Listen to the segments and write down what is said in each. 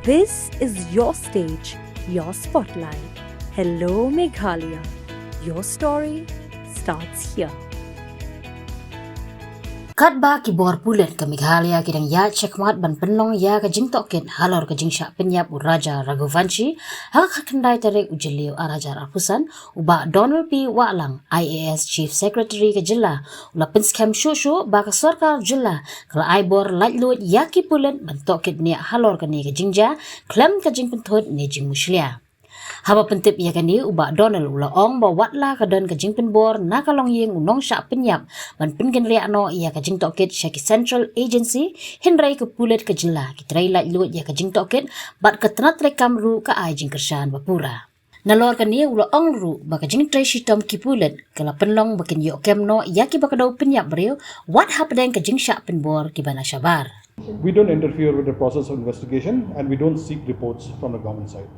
This is your stage, your spotlight. Hello, Meghalaya. Your story starts here. Kadba ki bor Pulit ke Meghalaya ki dang ya chekmat ban penlong ya ke Jingtohkit halor ke Jingsha Pynïap Raja Raghuvanshi hak kendai tarik ujeliu araja rapusan uba Donald P. Waklang IAS Chief Secretary ke Jilla ula Pynïap shushu ba ke Sorkar Jilla kala ai bor lajlut ya ki Pulit ban Tohkit ni halor ke ni ke Jingja Khlem ke Jingpenthut ni Jing Mushlia. Haba pentip ya kani uba Donald ula ong ba watla ka dan ka jingpenbor na kalong yeng unong sya Pynïap ban pingin ria no ya ka Jingtohkit sya ki Central Agency hinrai ke Pulit ke Jilla ki trai lait lut ya ka Jingtohkit bat ka tenat rekam ru ka ai jingkersan bapura. Nalor kani ula ong ru ba ka jingtrai shitom ki Pulit kala penlong bakin yo kem no ya ki bakadau Pynïap beriu wat hapdeng ka jingsya penbor ki bana syabar. We don't interfere with the process of investigation and we don't seek reports from the government side.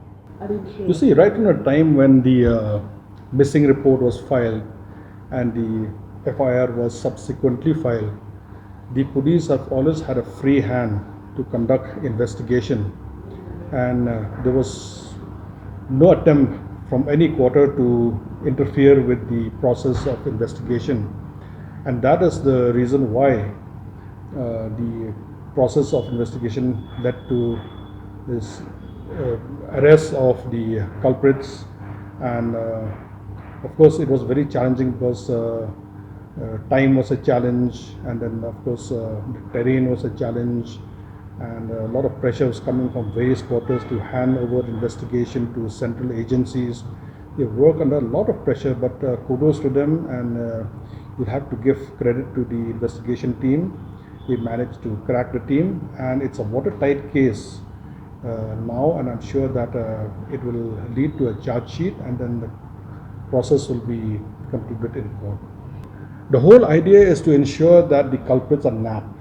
You see, right in a time when the missing report was filed and the FIR was subsequently filed, the police have always had a free hand to conduct investigation, and there was no attempt from any quarter to interfere with the process of investigation, and that is the reason why the process of investigation led to this arrest of the culprits, and of course it was very challenging because time was a challenge, and then of course the terrain was a challenge, and a lot of pressure was coming from various quarters to hand over investigation to central agencies. They work under a lot of pressure, but kudos to them, and you have to give credit to the investigation team. They managed to crack the team, and it's a watertight case now, and I'm sure that it will lead to a charge sheet, and then the process will be completed in court. The whole idea is to ensure that the culprits are nabbed,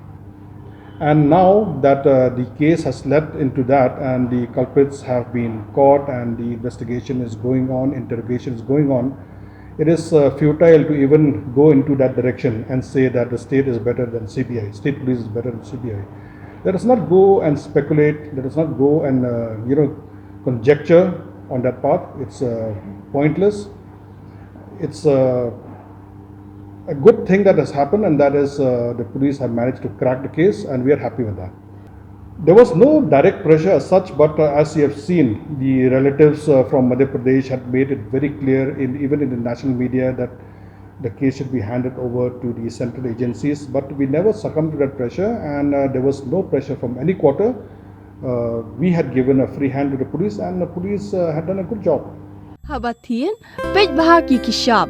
and now that the case has led into that and the culprits have been caught and the investigation is going on, interrogation is going on, it is futile to even go into that direction and say that the state is better than CBI, state police is better than CBI. Let us not go and speculate. Let us not go and conjecture on that path. It's pointless. It's a good thing that has happened, and that is the police have managed to crack the case, and we are happy with that. There was no direct pressure as such, but as you have seen, the relatives from Madhya Pradesh had made it very clear, even in the national media, that the case should be handed over to the central agencies, but we never succumbed to that pressure, and there was no pressure from any quarter. We had given a free hand to the police, and the police had done a good job. Habatin, page bahagi kishap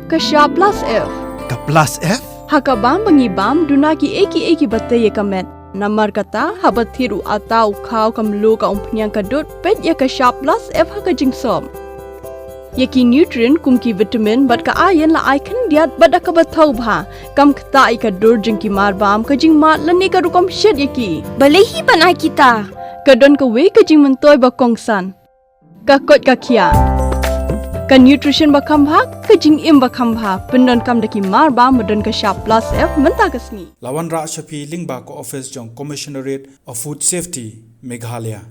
plus F. Ka plus F? Hakabam bangibam dunaki eki bataye kamet. Namar kata habathiru atau kau kamlu ka umpnyang kadut page ya kishap plus F haka jingsom. Yaki nutrient kumki vitamin bat ka ayan la ai kan diat bada ka bathau bha kam khta ai ka dur jing ki mar bam ka jing mat la ne ka rukom shed yaki balehi banai kita ka don ka we ka jing mentoy ba kongsan ka kot ka khia ka nutrition ba kham bha ka jing im ba kham bha pendon kam daki mar bam madon ka sharp plus F menta ka sni Lawan Ra Shafi Lingba ko office jong Commissionerate of Food Safety Meghalaya